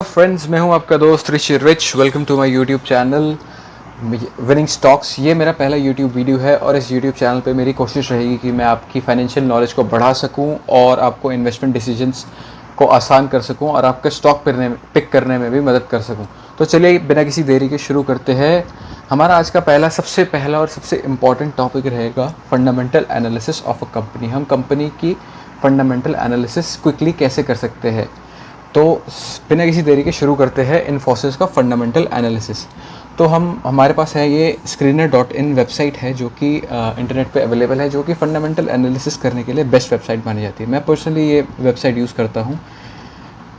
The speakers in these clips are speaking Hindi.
फ्रेंड्स, मैं हूं आपका दोस्त Rich. Welcome to my YouTube channel winning stocks. ये मेरा पहला यूट्यूब वीडियो है और इस यूट्यूब चैनल पे मेरी कोशिश रहेगी कि मैं आपकी फाइनेंशियल नॉलेज को बढ़ा सकूं और आपको इन्वेस्टमेंट डिसीजंस को आसान कर सकूं और आपके स्टॉक पिक करने में भी मदद कर सकूं। तो चलिए बिना किसी देरी के शुरू करते हैं। हमारा आज का सबसे पहला और सबसे इम्पॉर्टेंट टॉपिक रहेगा fundamental analysis of a company. हम कंपनी की फंडामेंटल एनालिसिस क्विकली कैसे कर सकते हैं। तो बिना किसी देरी के शुरू करते हैं इन्फोसिस का फंडामेंटल एनालिसिस। तो हमारे पास है ये screener.in वेबसाइट है जो कि इंटरनेट पे अवेलेबल है, जो कि फंडामेंटल एनालिसिस करने के लिए बेस्ट वेबसाइट मानी जाती है। मैं पर्सनली ये वेबसाइट यूज़ करता हूँ।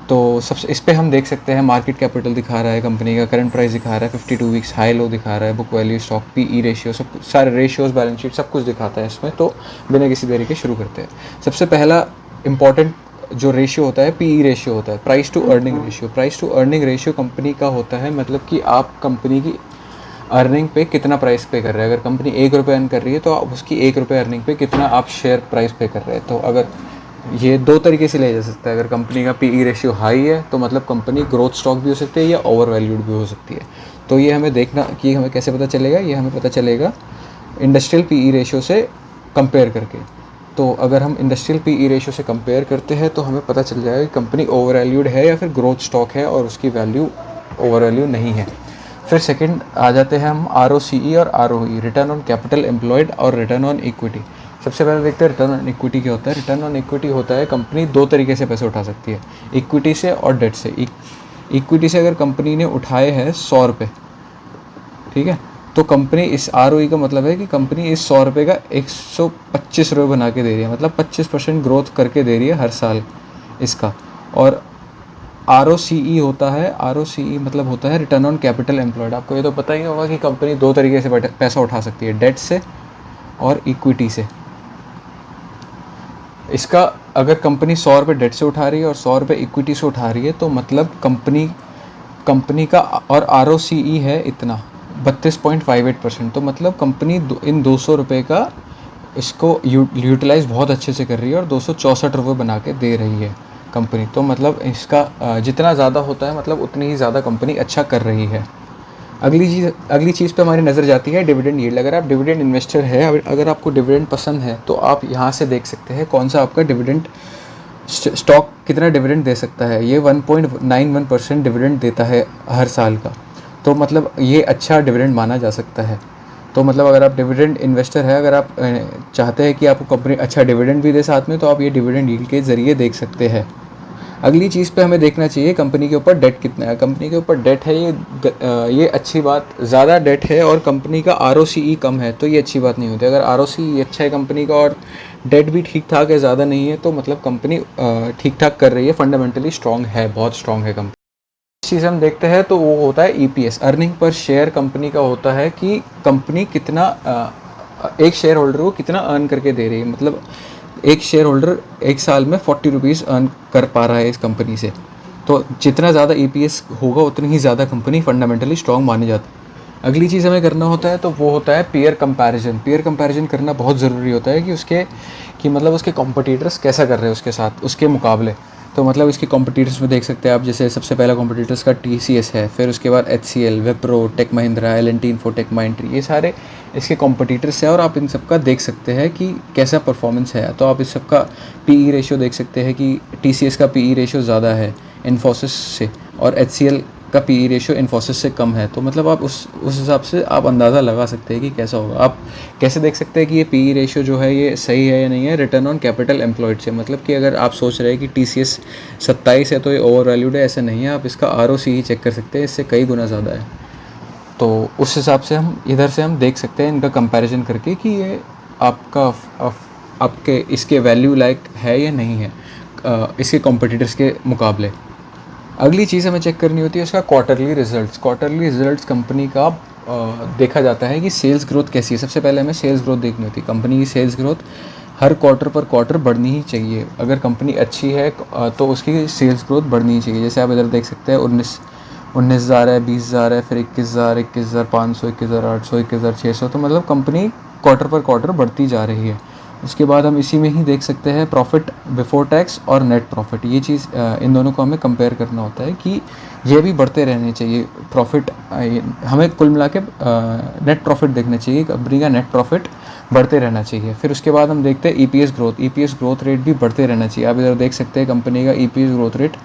तो सबसे इस पे हम देख सकते हैं मार्केट कैपिटल दिखा रहा है, कंपनी का करंट प्राइस दिखा रहा है, 52 वीक्स हाई लो दिखा रहा है, book value, stock PE ratio, सब सारे रेशियोज़, बैलेंस शीट सब कुछ दिखाता है इसमें। तो बिना किसी देरी के शुरू करते हैं। सबसे पहला इंपॉर्टेंट जो रेशियो होता है पीई रेशियो होता है, price to earning ratio. Price to earning ratio company का होता है, मतलब कि आप कंपनी की अर्निंग पे कितना प्राइस पे कर रहे हैं। अगर कंपनी ₹1 अर्न कर रही है तो आप उसकी ₹1 अर्निंग पे कितना आप शेयर प्राइस पे कर रहे हैं। तो अगर ये दो तरीके से लिया जा सकता है। अगर कंपनी का पीई रेशियो हाई है तो मतलब कंपनी ग्रोथ स्टॉक भी हो सकती है या ओवर वैल्यूड भी हो सकती है। तो ये हमें देखना कि हमें कैसे पता चलेगा। ये हमें पता चलेगा इंडस्ट्रियल पीई रेशियो से कंपेयर करके। तो अगर हम इंडस्ट्रियल पीई रेशियो से कंपेयर करते हैं तो हमें पता चल जाएगा कि कंपनी ओवर वैल्यूड है या फिर ग्रोथ स्टॉक है और उसकी वैल्यू ओवर वैल्यू नहीं है। फिर सेकंड आ जाते हैं हम ROCE और ROE, return on capital employed और रिटर्न ऑन इक्विटी। सबसे पहले देखते हैं रिटर्न ऑन इक्विटी क्या होता है। रिटर्न ऑन इक्विटी होता है कंपनी दो तरीके से पैसे उठा सकती है, इक्विटी से और डेट से। इक्विटी से अगर कंपनी ने उठाए हैं ₹100, ठीक है, तो कंपनी इस ROE का मतलब है कि कंपनी इस ₹100 का ₹125 बना के दे रही है, मतलब 25% ग्रोथ करके दे रही है हर साल इसका। और ROCE होता है, ROCE मतलब होता है रिटर्न ऑन कैपिटल एम्प्लॉयड। आपको ये तो पता ही होगा कि कंपनी दो तरीके से पैसा उठा सकती है, डेट से और इक्विटी से। इसका अगर कंपनी ₹100 डेट से उठा रही है और ₹100 इक्विटी से उठा रही है तो मतलब कंपनी का और ROCE है इतना 32.58%। तो मतलब कंपनी इन ₹200 का इसको यूटिलाइज़ बहुत अच्छे से कर रही है और ₹264 बना के दे रही है कंपनी। तो मतलब इसका जितना ज़्यादा होता है मतलब उतनी ही ज़्यादा कंपनी अच्छा कर रही है। अगली चीज़ पे हमारी नज़र जाती है डिविडेंड यील्ड। अगर आप डिविडेंड इन्वेस्टर है, अगर आपको डिविडेंड पसंद है तो आप यहाँ से देख सकते हैं कौन सा आपका डिविडेंड स्टॉक कितना डिविडेंड दे सकता है। ये 1.91% डिविडेंड देता है हर साल का। तो मतलब ये अच्छा डिविडेंड माना जा सकता है। तो मतलब अगर आप डिविडेंड इन्वेस्टर है, अगर आप चाहते हैं कि आपको कंपनी अच्छा डिविडेंड भी दे साथ में, तो आप ये डिविडेंड यील्ड के ज़रिए देख सकते हैं। अगली चीज़ पे हमें देखना चाहिए कंपनी के ऊपर डेट कितना है। कंपनी के ऊपर डेट है ये अच्छी बात, ज़्यादा डेट है और कंपनी का ROCE कम है तो ये अच्छी बात नहीं होती। अगर ROCE अच्छा है कंपनी का और डेट भी ठीक ठाक है, ज़्यादा नहीं है, तो मतलब कंपनी ठीक ठाक कर रही है, फंडामेंटली स्ट्रॉन्ग है, बहुत स्ट्रॉन्ग है कंपनी। इस चीज़ हम देखते हैं तो वो होता है EPS, earning per share. Company का होता है कि कंपनी कितना एक शेयर होल्डर को कितना अर्न करके दे रही है। मतलब एक शेयर होल्डर एक साल में ₹40 अर्न कर पा रहा है इस कंपनी से। तो जितना ज़्यादा EPS होगा उतनी ही ज़्यादा कंपनी फंडामेंटली स्ट्रॉन्ग मानी जाती है। अगली चीज़ हमें करना होता है तो वो होता है पीयर कंपैरिजन। पीयर कंपैरिजन करना बहुत ज़रूरी होता है कि मतलब उसके कॉम्पिटिटर्स कैसा कर रहे हैं उसके साथ, उसके मुकाबले। तो मतलब इसके कॉम्पिटिटर्स में देख सकते हैं आप, जैसे सबसे पहला कॉम्पिटिटर्स का TCS है, फिर उसके बाद HCL, Wipro, Tech Mahindra, L&T Infotech, Mindtree, ये सारे इसके कॉम्पिटिटर्स हैं और आप इन सब का देख सकते हैं कि कैसा परफॉर्मेंस है। तो आप इस सब का पीई रेशियो देख सकते हैं कि TCS का पीई रेशियो ज़्यादा है इन्फोसिस से और HCL का पीई रेशियो इन्फोसिस से कम है। तो मतलब आप उस हिसाब से आप अंदाज़ा लगा सकते हैं कि कैसा होगा। आप कैसे देख सकते हैं कि ये पीई रेशियो जो है ये सही है या नहीं है, रिटर्न ऑन कैपिटल एम्प्लॉयड से। मतलब कि अगर आप सोच रहे हैं कि TCS 27 है तो ये ओवर वैल्यूड है, ऐसा नहीं है। आप इसका ROCE चेक कर सकते हैं, इससे कई गुना ज़्यादा है। तो उस हिसाब से हम इधर से हम देख सकते हैं इनका कंपैरिजन करके कि ये आपके इसके वैल्यू लाइक है या नहीं है इसके कॉम्पिटिटर्स के मुकाबले। अगली चीज़ हमें चेक करनी होती है उसका quarterly results. Quarterly results company का देखा जाता है कि सेल्स ग्रोथ कैसी है। सबसे पहले हमें सेल्स ग्रोथ देखनी होती है। कंपनी की सेल्स ग्रोथ हर क्वार्टर पर क्वार्टर बढ़नी ही चाहिए। अगर कंपनी अच्छी है तो उसकी सेल्स ग्रोथ बढ़नी ही चाहिए। जैसे आप इधर देख सकते हैं 19,000 है, 20,000 है, फिर 21,000, 21,500, 21,800, 21,600। तो मतलब कंपनी क्वार्टर पर क्वार्टर बढ़ती जा रही है। उसके बाद हम इसी में ही देख सकते हैं प्रॉफिट बिफोर टैक्स और नेट प्रॉफिट। ये चीज़ इन दोनों को हमें कंपेयर करना होता है कि ये भी बढ़ते रहने चाहिए। प्रॉफिट हमें कुल मिला के नेट प्रॉफिट देखना चाहिए, कंपनी का नेट प्रॉफिट बढ़ते रहना चाहिए। फिर उसके बाद हम देखते हैं EPS growth. EPS growth rate भी बढ़ते रहना चाहिए। आप इधर देख सकते हैं कंपनी का ईपीएस ग्रोथ रेट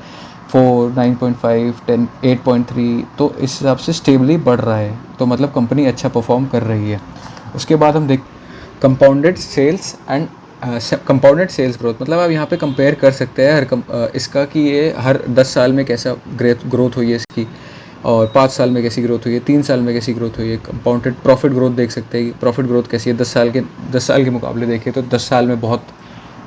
4, 9.5, 10, 8.3, तो इस हिसाब से स्टेबली बढ़ रहा है, तो मतलब कंपनी अच्छा परफॉर्म कर रही है। उसके बाद हम देख compounded sales and compounded sales growth, मतलब आप यहाँ पे कंपेयर कर सकते हैं इसका कि ये हर 10 साल में कैसा ग्रोथ हुई है इसकी, और 5 साल में कैसी ग्रोथ हुई है, 3 साल में कैसी ग्रोथ हुई है। कंपाउंडेड प्रॉफिट ग्रोथ देख सकते हैं कि प्रॉफिट ग्रोथ कैसी है 10 साल के मुकाबले देखें तो 10 साल में बहुत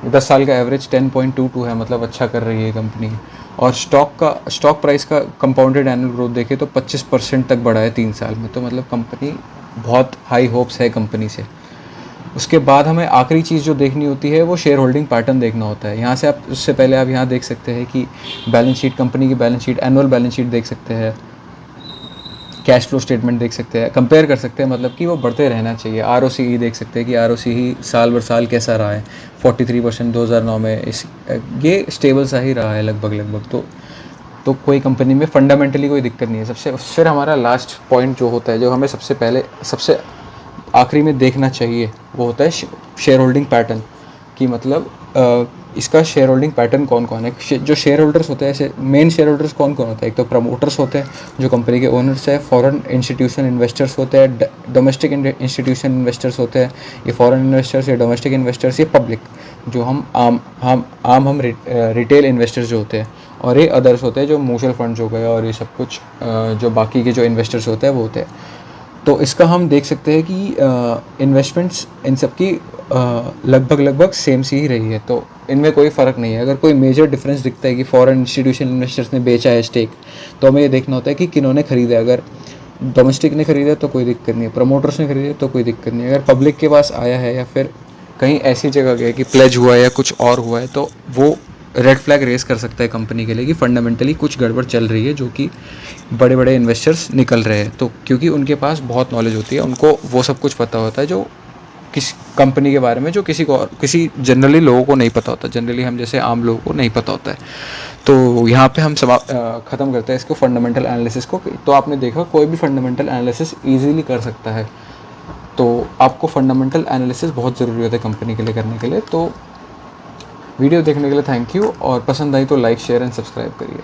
10 साल का एवरेज 10.22 है, मतलब अच्छा कर रही है कंपनी। और स्टॉक प्राइस का कंपाउंडेड एनुअल ग्रोथ देखें तो 25% तक बढ़ा है 3 साल में, तो मतलब कंपनी बहुत हाई होप्स है कंपनी से। उसके बाद हमें आखिरी चीज़ जो देखनी होती है वो शेयर होल्डिंग पैटर्न देखना होता है। यहाँ से आप उससे पहले आप यहाँ देख सकते हैं कि बैलेंस शीट, कंपनी की balance sheet, annual balance sheet देख सकते हैं, कैश फ्लो स्टेटमेंट देख सकते हैं, कंपेयर कर सकते हैं, मतलब कि वो बढ़ते रहना चाहिए। आरओसीई देख सकते हैं कि आरओसीई साल भर साल कैसा रहा है, 43% 2009 में, ये स्टेबल सा ही रहा है लगभग। तो कोई कंपनी में फंडामेंटली कोई दिक्कत नहीं है। फिर हमारा लास्ट पॉइंट जो होता है, जो हमें सबसे आखिरी में देखना चाहिए, वो होता है शेयर होल्डिंग पैटर्न, कि मतलब इसका शेयर होल्डिंग पैटर्न कौन कौन है। जो शेयर होल्डर्स होते हैं, मेन शेयर होल्डर्स कौन कौन होता है, एक तो प्रमोटर्स होते हैं जो कंपनी के ओनर्स है, फॉरेन इंस्टीट्यूशन इन्वेस्टर्स होते हैं, डोमेस्टिक इंस्टीट्यूशन इन्वेस्टर्स होते हैं, ये फॉरेन इन्वेस्टर्स या डोमेस्टिक इन्वेस्टर्स, ये पब्लिक जो हम रिटेल इन्वेस्टर्स जो होते हैं, और ये अदर्स होते हैं जो म्यूचुअल फंड्स हो गए और ये सब कुछ जो बाकी के जो इन्वेस्टर्स होते हैं वो होते हैं। तो इसका हम देख सकते हैं कि इन्वेस्टमेंट्स इन सब की लगभग सेम सी ही रही है, तो इनमें कोई फ़र्क नहीं है। अगर कोई मेजर डिफरेंस दिखता है कि फॉरेन इंस्टीट्यूशन इन्वेस्टर्स ने बेचा है स्टेक, तो हमें ये देखना होता है कि किन्होंने खरीदा। अगर डोमेस्टिक ने खरीदा तो कोई दिक्कत नहीं है, प्रमोटर्स ने खरीदा तो कोई दिक्कत नहीं है। अगर पब्लिक के पास आया है या फिर कहीं ऐसी जगह गया कि प्लेज हुआ है या कुछ और हुआ है, तो वो रेड फ्लैग रेस कर सकता है कंपनी के लिए कि फंडामेंटली कुछ गड़बड़ चल रही है, जो कि बड़े बड़े इन्वेस्टर्स निकल रहे हैं। तो क्योंकि उनके पास बहुत नॉलेज होती है, उनको वो सब कुछ पता होता है जो किस कंपनी के बारे में जो किसी जनरली लोगों को नहीं पता होता, जनरली हम जैसे आम लोगों को नहीं पता होता है। तो यहाँ पे हम ख़त्म करते हैं इसको, फंडामेंटल एनालिसिस को। तो आपने देखा कोई भी फंडामेंटल एनालिसिस ईजीली कर सकता है, तो आपको फंडामेंटल एनालिसिस बहुत ज़रूरी होता है कंपनी के लिए करने के लिए। तो वीडियो देखने के लिए थैंक यू, और पसंद आई तो लाइक, शेयर एंड सब्सक्राइब करिए।